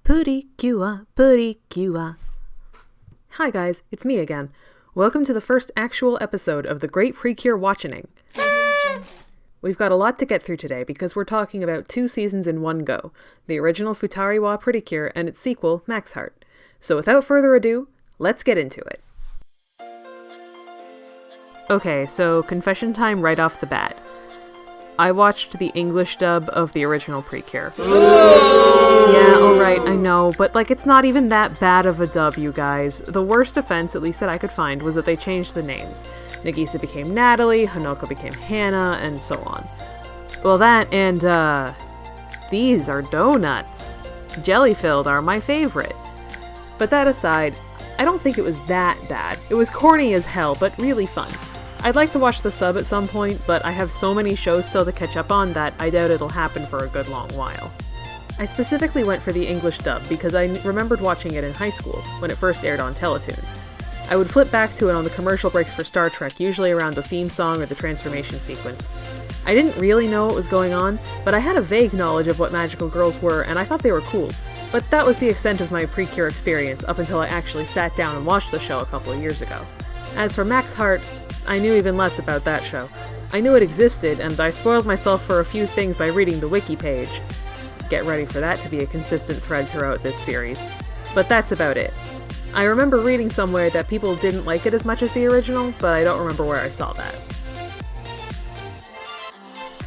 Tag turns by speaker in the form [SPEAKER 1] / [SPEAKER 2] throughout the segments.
[SPEAKER 1] Pretty Cure. Hi guys, it's me again. Welcome to the first actual episode of the Great PreCure Watchening. We've got a lot to get through today because we're talking about 2 seasons in one go, the original Futari wa Pretty Cure and its sequel, Max Heart. So without further ado, let's get into it. Okay, so confession time right off the bat. I watched the English dub of the original PreCure. Yeah, alright, I know, but it's not even that bad of a dub, you guys. The worst offense, at least that I could find, was that they changed the names. Nagisa became Natalie, Honoka became Hannah, and so on. Well, that and, these are donuts. Jelly-filled are my favorite. But that aside, I don't think it was that bad. It was corny as hell, but really fun. I'd like to watch the sub at some point, but I have so many shows still to catch up on that I doubt it'll happen for a good long while. I specifically went for the English dub because I remembered watching it in high school, when it first aired on Teletoon. I would flip back to it on the commercial breaks for Star Trek, usually around the theme song or the transformation sequence. I didn't really know what was going on, but I had a vague knowledge of what magical girls were, and I thought they were cool. But that was the extent of my PreCure experience up until I actually sat down and watched the show a couple of years ago. As for Max Heart, I knew even less about that show. I knew it existed, and I spoiled myself for a few things by reading the wiki page. Get ready for that to be a consistent thread throughout this series. But that's about it. I remember reading somewhere that people didn't like it as much as the original, but I don't remember where I saw that.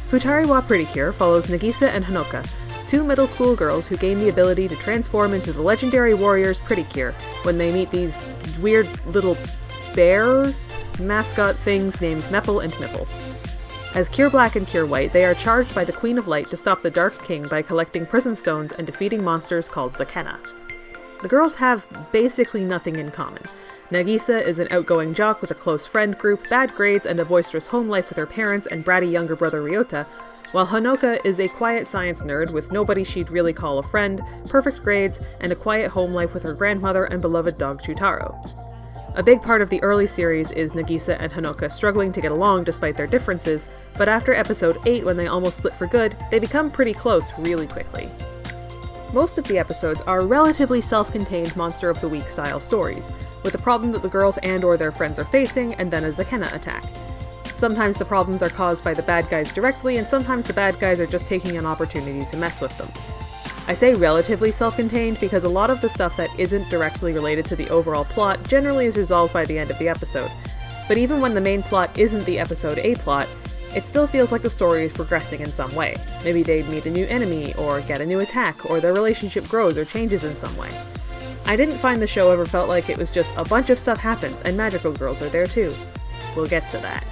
[SPEAKER 1] Futari wa Pretty Cure follows Nagisa and Honoka, 2 middle school girls who gain the ability to transform into the legendary warriors Pretty Cure when they meet these weird little bear mascot things named Mepple and Mipple. As Cure Black and Cure White, they are charged by the Queen of Light to stop the Dark King by collecting prism stones and defeating monsters called Zakena. The girls have basically nothing in common. Nagisa is an outgoing jock with a close friend group, bad grades, and a boisterous home life with her parents and bratty younger brother Ryota, while Honoka is a quiet science nerd with nobody she'd really call a friend, perfect grades, and a quiet home life with her grandmother and beloved dog Chutaro. A big part of the early series is Nagisa and Honoka struggling to get along despite their differences, but after episode 8 when they almost split for good, they become pretty close really quickly. Most of the episodes are relatively self-contained Monster of the Week style stories, with a problem that the girls and or their friends are facing, and then a Zakena attack. Sometimes the problems are caused by the bad guys directly, and sometimes the bad guys are just taking an opportunity to mess with them. I say relatively self-contained because a lot of the stuff that isn't directly related to the overall plot generally is resolved by the end of the episode. But even when the main plot isn't the episode A plot, it still feels like the story is progressing in some way. Maybe they meet a new enemy, or get a new attack, or their relationship grows or changes in some way. I didn't find the show ever felt like it was just a bunch of stuff happens and magical girls are there too. We'll get to that.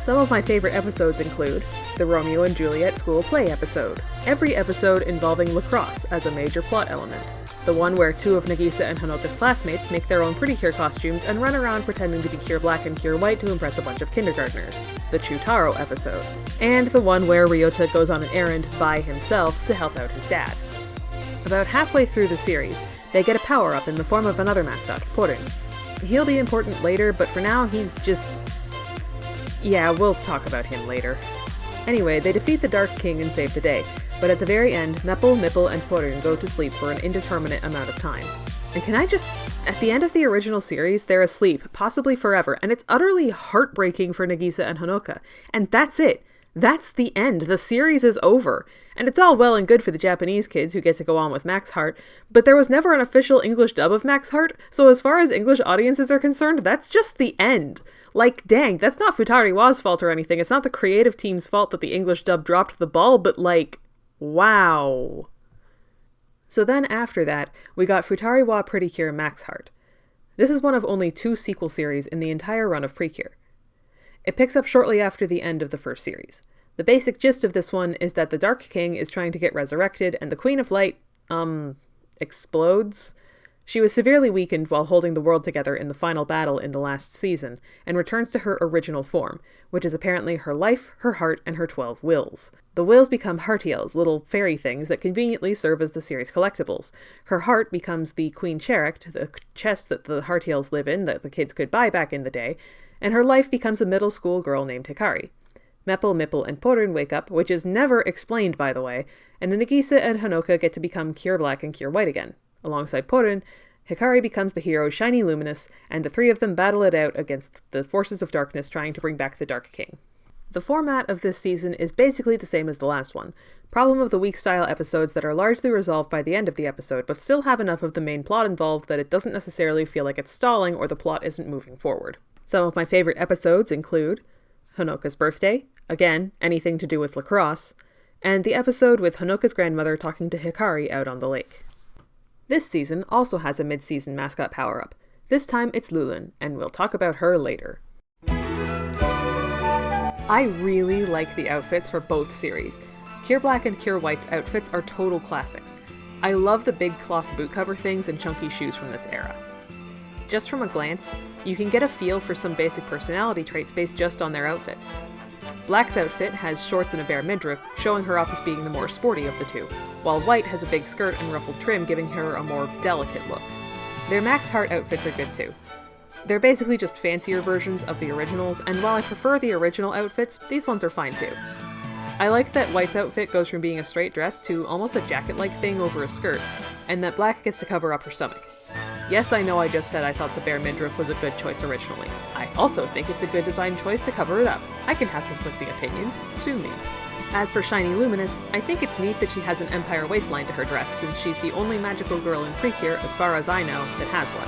[SPEAKER 1] Some of my favorite episodes include the Romeo and Juliet school play episode, every episode involving lacrosse as a major plot element, the one where 2 of Nagisa and Honoka's classmates make their own Pretty Cure costumes and run around pretending to be Cure Black and Cure White to impress a bunch of kindergartners, the Chutaro episode, and the one where Ryota goes on an errand by himself to help out his dad. About halfway through the series, they get a power-up in the form of another mascot, Porun. He'll be important later, but for now he's just... yeah, we'll talk about him later. Anyway, they defeat the Dark King and save the day, but at the very end, Mepple, Mipple, and Porun go to sleep for an indeterminate amount of time. And can I just... at the end of the original series, they're asleep, possibly forever, and it's utterly heartbreaking for Nagisa and Honoka. And that's it. That's the end. The series is over. And it's all well and good for the Japanese kids who get to go on with Max Heart, but there was never an official English dub of Max Heart, so as far as English audiences are concerned, that's just the end. Dang, that's not Futari wa's fault or anything. It's not the creative team's fault that the English dub dropped the ball, but wow. So then after that, we got Futari wa Pretty Cure Max Heart. This is one of only 2 sequel series in the entire run of PreCure. It picks up shortly after the end of the first series. The basic gist of this one is that the Dark King is trying to get resurrected, and the Queen of Light, explodes? She was severely weakened while holding the world together in the final battle in the last season, and returns to her original form, which is apparently her life, her heart, and her 12 wills. The wills become heartiels, little fairy things that conveniently serve as the series collectibles. Her heart becomes the Queen Cherict, the chest that the heartiels live in that the kids could buy back in the day, and her life becomes a middle school girl named Hikari. Meppel, Mipple, and Porun wake up, which is never explained by the way, and Nagisa and Hanoka get to become Cure Black and Cure White again. Alongside Porun, Hikari becomes the hero Shiny Luminous, and the three of them battle it out against the forces of darkness trying to bring back the Dark King. The format of this season is basically the same as the last one. Problem of the week style episodes that are largely resolved by the end of the episode, but still have enough of the main plot involved that it doesn't necessarily feel like it's stalling or the plot isn't moving forward. Some of my favorite episodes include Hanoka's birthday, again, anything to do with lacrosse, and the episode with Hanoka's grandmother talking to Hikari out on the lake. This season also has a mid-season mascot power-up. This time it's Lulin, and we'll talk about her later. I really like the outfits for both series. Cure Black and Cure White's outfits are total classics. I love the big cloth boot cover things and chunky shoes from this era. Just from a glance, you can get a feel for some basic personality traits based just on their outfits. Black's outfit has shorts and a bare midriff, showing her off as being the more sporty of the two, while White has a big skirt and ruffled trim, giving her a more delicate look. Their Max Heart outfits are good too. They're basically just fancier versions of the originals, and while I prefer the original outfits, these ones are fine too. I like that White's outfit goes from being a straight dress to almost a jacket-like thing over a skirt, and that Black gets to cover up her stomach. Yes, I know I just said I thought the bare midriff was a good choice originally. I also think it's a good design choice to cover it up. I can have conflicting opinions, sue me. As for Shiny Luminous, I think it's neat that she has an Empire waistline to her dress, since she's the only magical girl in PreCure, as far as I know, that has one.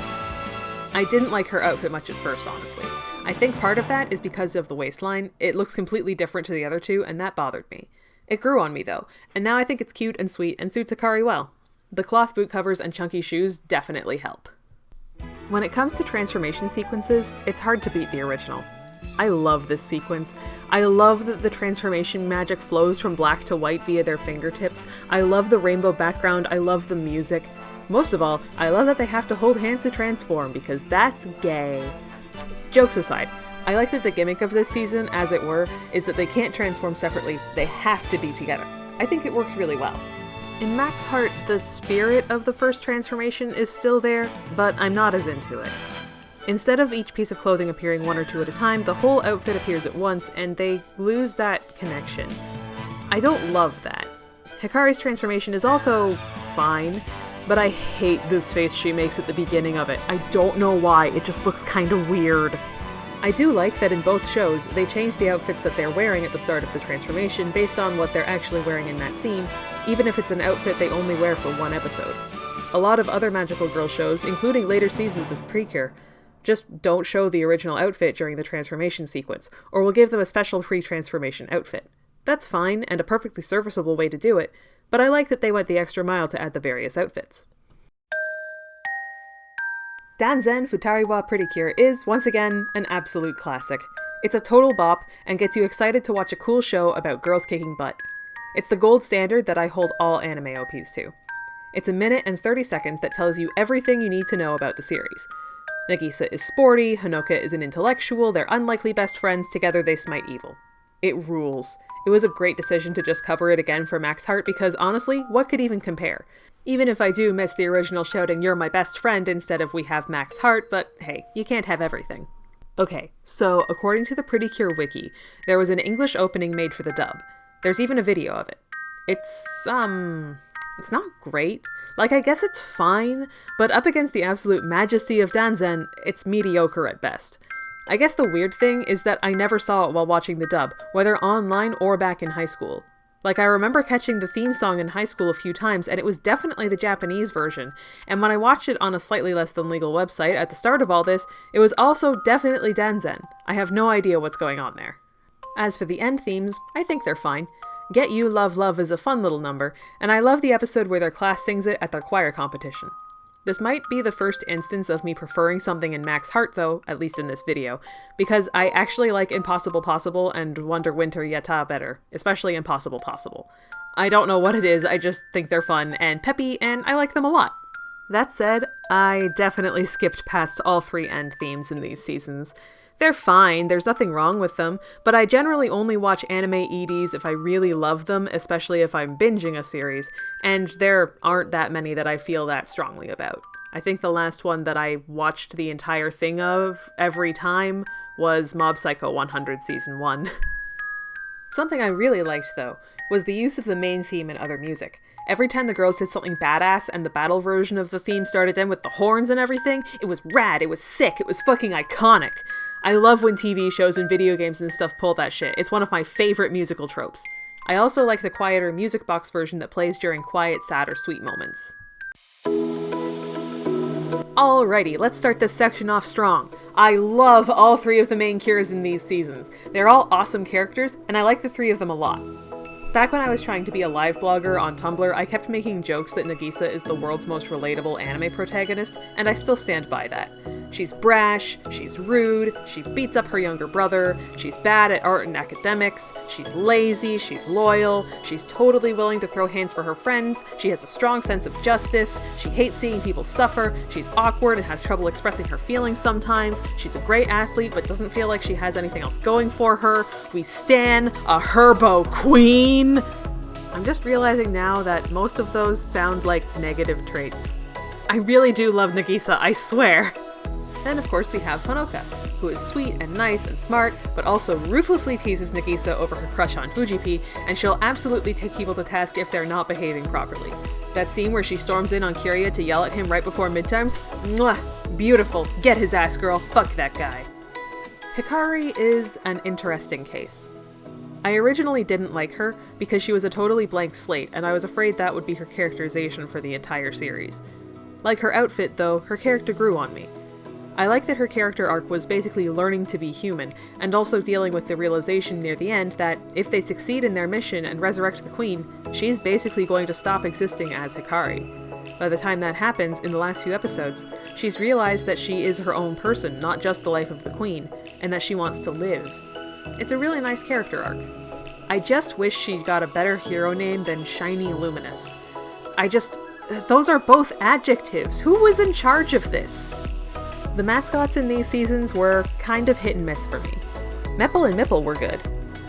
[SPEAKER 1] I didn't like her outfit much at first, honestly. I think part of that is because of the waistline. It looks completely different to the other two, and that bothered me. It grew on me, though, and now I think it's cute and sweet and suits Hikari well. The cloth boot covers and chunky shoes definitely help. When it comes to transformation sequences, it's hard to beat the original. I love this sequence. I love that the transformation magic flows from black to white via their fingertips. I love the rainbow background. I love the music. Most of all, I love that they have to hold hands to transform, because that's gay. Jokes aside, I like that the gimmick of this season, as it were, is that they can't transform separately, they have to be together. I think it works really well. In Max Heart, the spirit of the first transformation is still there, but I'm not as into it. Instead of each piece of clothing appearing one or two at a time, the whole outfit appears at once, and they lose that connection. I don't love that. Hikari's transformation is also fine, but I hate this face she makes at the beginning of it. I don't know why, it just looks kinda weird. I do like that in both shows, they change the outfits that they're wearing at the start of the transformation based on what they're actually wearing in that scene, even if it's an outfit they only wear for one episode. A lot of other Magical Girl shows, including later seasons of PreCure, just don't show the original outfit during the transformation sequence, or will give them a special pre-transformation outfit. That's fine, and a perfectly serviceable way to do it, but I like that they went the extra mile to add the various outfits. DANZEN Futari wa Pretty Cure is, once again, an absolute classic. It's a total bop, and gets you excited to watch a cool show about girls kicking butt. It's the gold standard that I hold all anime OPs to. It's 1 minute and 30 seconds that tells you everything you need to know about the series. Nagisa is sporty, Hanoka is an intellectual, they're unlikely best friends, together they smite evil. It rules. It was a great decision to just cover it again for Max Heart because honestly, what could even compare? Even if I do miss the original shouting "You're my best friend" instead of "We have Max Heart," but hey, you can't have everything. Okay, so according to the Pretty Cure wiki, there was an English opening made for the dub. There's even a video of it. It's not great. Like, I guess it's fine, but up against the absolute majesty of DANZEN, it's mediocre at best. I guess the weird thing is that I never saw it while watching the dub, whether online or back in high school. Like, I remember catching the theme song in high school a few times, and it was definitely the Japanese version, and when I watched it on a slightly less than legal website at the start of all this, it was also definitely DANZEN. I have no idea what's going on there. As for the end themes, I think they're fine. Get You, Love, Love is a fun little number, and I love the episode where their class sings it at their choir competition. This might be the first instance of me preferring something in Max Heart though, at least in this video, because I actually like Impossible Possible and Wonder Winter Yatta better, especially Impossible Possible. I don't know what it is, I just think they're fun and peppy, and I like them a lot. That said, I definitely skipped past all 3 end themes in these seasons. They're fine, there's nothing wrong with them, but I generally only watch anime EDs if I really love them, especially if I'm binging a series, and there aren't that many that I feel that strongly about. I think the last one that I watched the entire thing of every time was Mob Psycho 100 Season 1. Something I really liked, though, was the use of the main theme in other music. Every time the girls did something badass and the battle version of the theme started in with the horns and everything, it was rad, it was sick, it was fucking iconic. I love when TV shows and video games and stuff pull that shit. It's one of my favorite musical tropes. I also like the quieter music box version that plays during quiet, sad, or sweet moments. Alrighty, let's start this section off strong. I love all three of the main cures in these seasons. They're all awesome characters, and I like the three of them a lot. Back when I was trying to be a live blogger on Tumblr, I kept making jokes that Nagisa is the world's most relatable anime protagonist, and I still stand by that. She's brash, she's rude, she beats up her younger brother, she's bad at art and academics, she's lazy, she's loyal, she's totally willing to throw hands for her friends, she has a strong sense of justice, she hates seeing people suffer, she's awkward and has trouble expressing her feelings sometimes, she's a great athlete but doesn't feel like she has anything else going for her, we stan a herbo queen. I'm just realizing now that most of those sound like negative traits. I really do love Nagisa, I swear. Then of course we have Honoka, who is sweet and nice and smart, but also ruthlessly teases Nagisa over her crush on Fujipi, and she'll absolutely take people to task if they're not behaving properly. That scene where she storms in on Kiria to yell at him right before midterms? Mwah! Beautiful. Get his ass, girl. Fuck that guy. Hikari is an interesting case. I originally didn't like her because she was a totally blank slate, and I was afraid that would be her characterization for the entire series. Like her outfit, though, her character grew on me. I like that her character arc was basically learning to be human, and also dealing with the realization near the end that if they succeed in their mission and resurrect the queen, she's basically going to stop existing as Hikari. By the time that happens, in the last few episodes, she's realized that she is her own person, not just the life of the queen, and that she wants to live. It's a really nice character arc. I just wish she got a better hero name than Shiny Luminous. Those are both adjectives. Who was in charge of this? The mascots in these seasons were kind of hit and miss for me. Mepple and Mipple were good.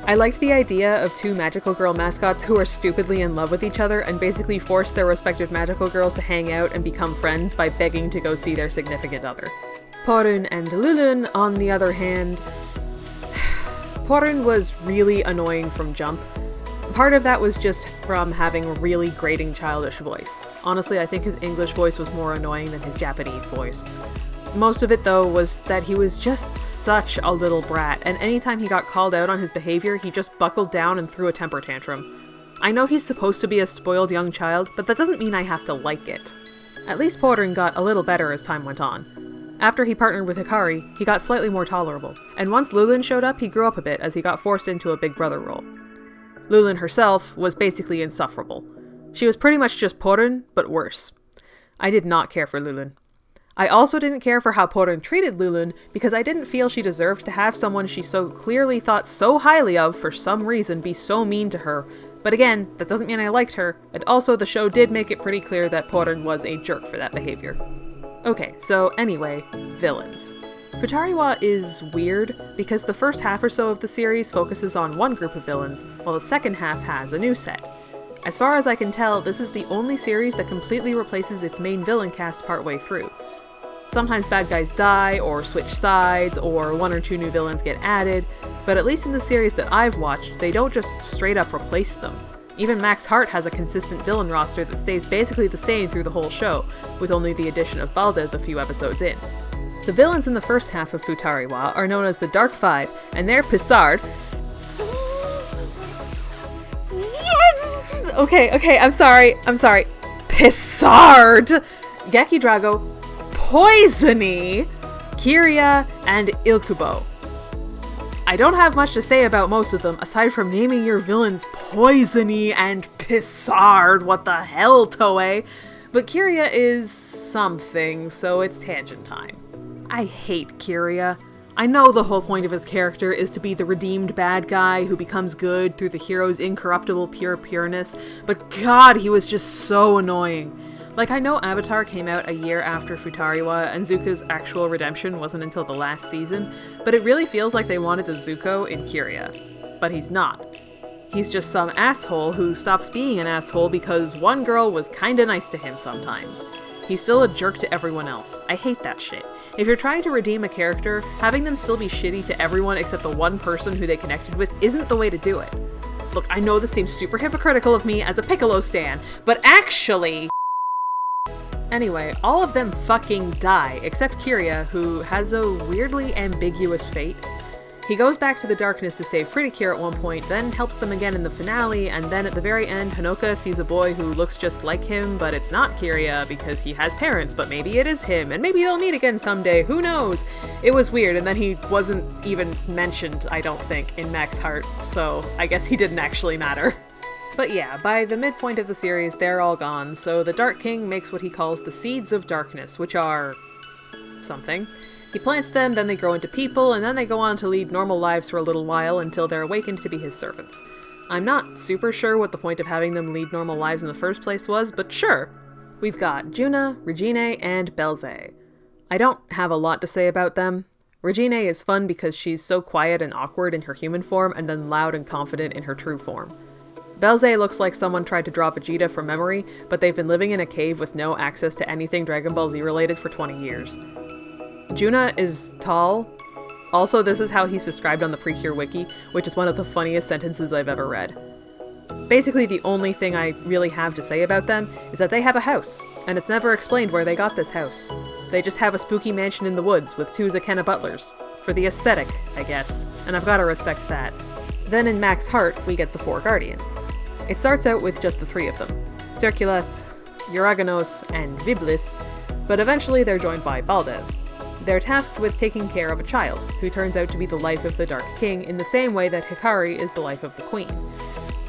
[SPEAKER 1] I liked the idea of two magical girl mascots who are stupidly in love with each other and basically force their respective magical girls to hang out and become friends by begging to go see their significant other. Porun and Lulun, on the other hand, Porun was really annoying from jump. Part of that was just from having a really grating childish voice. Honestly, I think his English voice was more annoying than his Japanese voice. Most of it, though, was that he was just such a little brat, and anytime he got called out on his behavior, he just buckled down and threw a temper tantrum. I know he's supposed to be a spoiled young child, but that doesn't mean I have to like it. At least Porun got a little better as time went on. After he partnered with Hikari, he got slightly more tolerable, and once Lulun showed up, he grew up a bit as he got forced into a big brother role. Lulun herself was basically insufferable. She was pretty much just Porun, but worse. I did not care for Lulun. I also didn't care for how Porun treated Lulun because I didn't feel she deserved to have someone she so clearly thought so highly of for some reason be so mean to her. But again, that doesn't mean I liked her, and also the show did make it pretty clear that Porun was a jerk for that behavior. Okay, so anyway, villains. Futari is weird because the first half or so of the series focuses on one group of villains, while the second half has a new set. As far as I can tell, this is the only series that completely replaces its main villain cast partway through. Sometimes bad guys die, or switch sides, or one or two new villains get added, but at least in the series that I've watched, they don't just straight up replace them. Even Max Hart has a consistent villain roster that stays basically the same through the whole show, with only the addition of Valdez a few episodes in. The villains in the first half of Futari are known as the Dark Five, and they're Pissard. Okay, I'm sorry. Pissard! Geki Drago, Poisony, Kiria, and Ilkubo. I don't have much to say about most of them, aside from naming your villains Poisony and Pissard. What the hell, Toei? But Kiria is something, so it's tangent time. I hate Kiria. I know the whole point of his character is to be the redeemed bad guy who becomes good through the hero's incorruptible pureness, but god, he was just so annoying. Like, I know Avatar came out a year after Futari and Zuko's actual redemption wasn't until the last season, but it really feels like they wanted a Zuko in Kiria. But he's not. He's just some asshole who stops being an asshole because one girl was kinda nice to him sometimes. He's still a jerk to everyone else. I hate that shit. If you're trying to redeem a character, having them still be shitty to everyone except the one person who they connected with isn't the way to do it. look, I know this seems super hypocritical of me as a Piccolo stan, but actually... Anyway, all of them fucking die, except Kiria, who has a weirdly ambiguous fate. He goes back to the darkness to save Pretty Cure at one point, then helps them again in the finale, and then at the very end, Hanoka sees a boy who looks just like him, but it's not Kiria because he has parents, but maybe it is him, and maybe they'll meet again someday, who knows? It was weird, and then he wasn't even mentioned, I don't think, in Max Heart, so I guess he didn't actually matter. But yeah, by the midpoint of the series, they're all gone, so the Dark King makes what he calls the Seeds of Darkness, which are... something. He plants them, then they grow into people, and then they go on to lead normal lives for a little while until they're awakened to be his servants. I'm not super sure what the point of having them lead normal lives in the first place was, but sure. We've got Juna, Regine, and Belze. I don't have a lot to say about them. Regine is fun because she's so quiet and awkward in her human form, and then loud and confident in her true form. Belze looks like someone tried to draw Vegeta from memory, but they've been living in a cave with no access to anything Dragon Ball Z related for 20 years. Juna is tall. Also, this is how he's described on the PreCure wiki, which is one of the funniest sentences I've ever read. Basically, the only thing I really have to say about them is that they have a house, and it's never explained where they got this house. They just have a spooky mansion in the woods with 2 Zakena butlers. For the aesthetic, I guess, and I've gotta respect that. Then in Max Heart, we get the 4 Guardians. It starts out with just the 3 of them, Circulas, Uraganos, and Viblis, but eventually they're joined by Valdez. They're tasked with taking care of a child, who turns out to be the life of the Dark King in the same way that Hikari is the life of the Queen.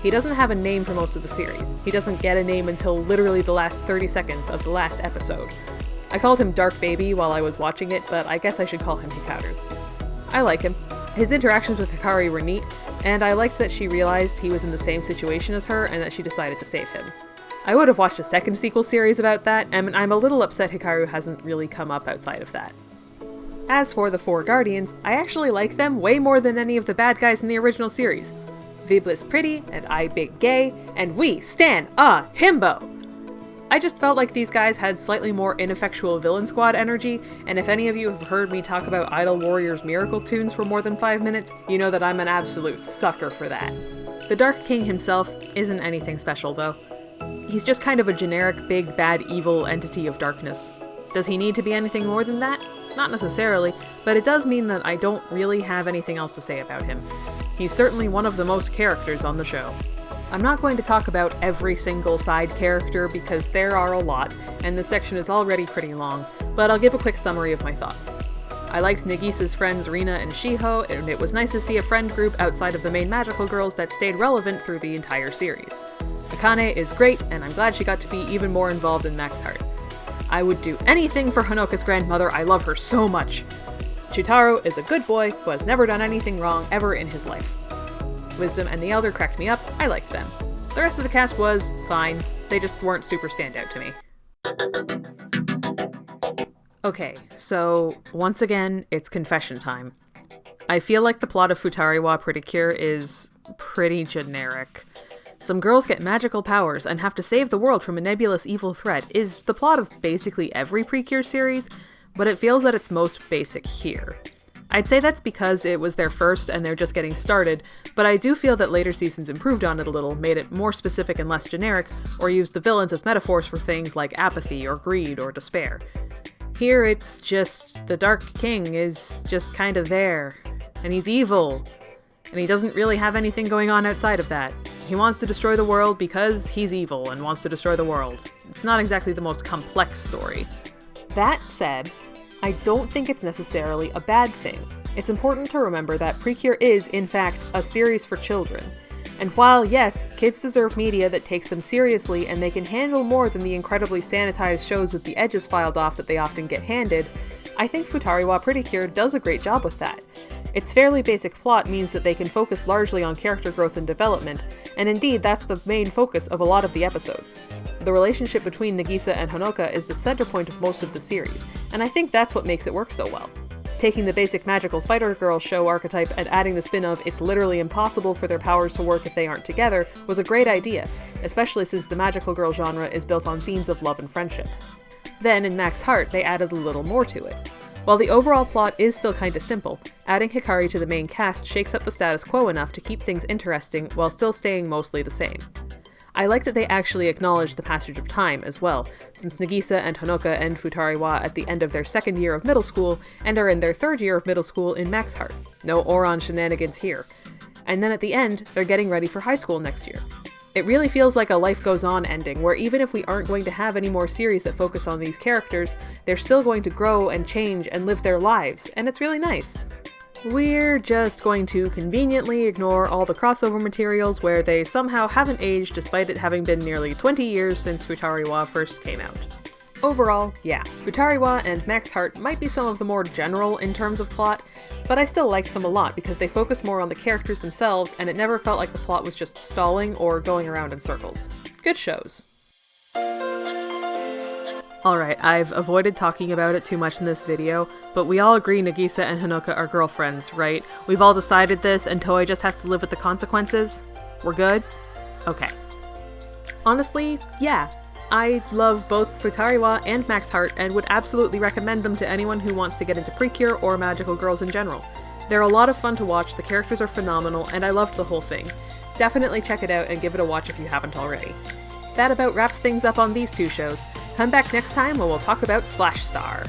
[SPEAKER 1] He doesn't have a name for most of the series. He doesn't get a name until literally the last 30 seconds of the last episode. I called him Dark Baby while I was watching it, but I guess I should call him Hikaru. I like him. His interactions with Hikari were neat, and I liked that she realized he was in the same situation as her and that she decided to save him. I would have watched a second sequel series about that, and I'm a little upset Hikaru hasn't really come up outside of that. As for the 4 Guardians, I actually like them way more than any of the bad guys in the original series. Viblis pretty, and I big gay, and we stan a himbo! I just felt like these guys had slightly more ineffectual villain squad energy, and if any of you have heard me talk about Idol Warrior's Miracle tunes for more than 5 minutes, you know that I'm an absolute sucker for that. The Dark King himself isn't anything special though. He's just kind of a generic big bad evil entity of darkness. Does he need to be anything more than that? Not necessarily, but it does mean that I don't really have anything else to say about him. He's certainly one of the most characters on the show. I'm not going to talk about every single side character because there are a lot, and this section is already pretty long, but I'll give a quick summary of my thoughts. I liked Nagisa's friends Rina and Shiho, and it was nice to see a friend group outside of the main magical girls that stayed relevant through the entire series. Akane is great, and I'm glad she got to be even more involved in Max Heart. I would do anything for Hanoka's grandmother, I love her so much. Chutaro is a good boy who has never done anything wrong ever in his life. Wisdom and the Elder cracked me up, I liked them. The rest of the cast was fine, they just weren't super standout to me. Okay, so once again, it's confession time. I feel like the plot of Futari wa Pretty Cure is pretty generic. Some girls get magical powers and have to save the world from a nebulous evil threat is the plot of basically every PreCure series, but it feels at its most basic here. I'd say that's because it was their first and they're just getting started, but I do feel that later seasons improved on it a little, made it more specific and less generic, or used the villains as metaphors for things like apathy or greed or despair. Here it's just the Dark King is just kind of there, and he's evil, and he doesn't really have anything going on outside of that. He wants to destroy the world because he's evil and wants to destroy the world. It's not exactly the most complex story. That said, I don't think it's necessarily a bad thing. It's important to remember that PreCure is, in fact, a series for children. And while, yes, kids deserve media that takes them seriously and they can handle more than the incredibly sanitized shows with the edges filed off that they often get handed, I think Futari wa Pretty Cure does a great job with that. Its fairly basic plot means that they can focus largely on character growth and development, and indeed that's the main focus of a lot of the episodes. The relationship between Nagisa and Honoka is the center point of most of the series, and I think that's what makes it work so well. Taking the basic magical fighter girl show archetype and adding the spin of it's literally impossible for their powers to work if they aren't together was a great idea, especially since the magical girl genre is built on themes of love and friendship. Then in Max Heart they added a little more to it. While the overall plot is still kinda simple, adding Hikari to the main cast shakes up the status quo enough to keep things interesting while still staying mostly the same. I like that they actually acknowledge the passage of time as well, since Nagisa and Honoka end Futari at the end of their second year of middle school and are in their third year of middle school in Max Heart. No Oron shenanigans here. And then at the end, they're getting ready for high school next year. It really feels like a life goes on ending, where even if we aren't going to have any more series that focus on these characters, they're still going to grow and change and live their lives, and it's really nice. We're just going to conveniently ignore all the crossover materials where they somehow haven't aged despite it having been nearly 20 years since Futari first came out. Overall, yeah, Futari and Max Heart might be some of the more general in terms of plot, but I still liked them a lot because they focused more on the characters themselves and it never felt like the plot was just stalling or going around in circles. Good shows. Alright, I've avoided talking about it too much in this video, but we all agree Nagisa and Honoka are girlfriends, right? We've all decided this and Toei just has to live with the consequences? We're good? Okay. Honestly, yeah. I love both Futari and Max Heart and would absolutely recommend them to anyone who wants to get into Precure or magical girls in general. They're a lot of fun to watch, the characters are phenomenal, and I loved the whole thing. Definitely check it out and give it a watch if you haven't already. That about wraps things up on these two shows. Come back next time when we'll talk about Slash Star.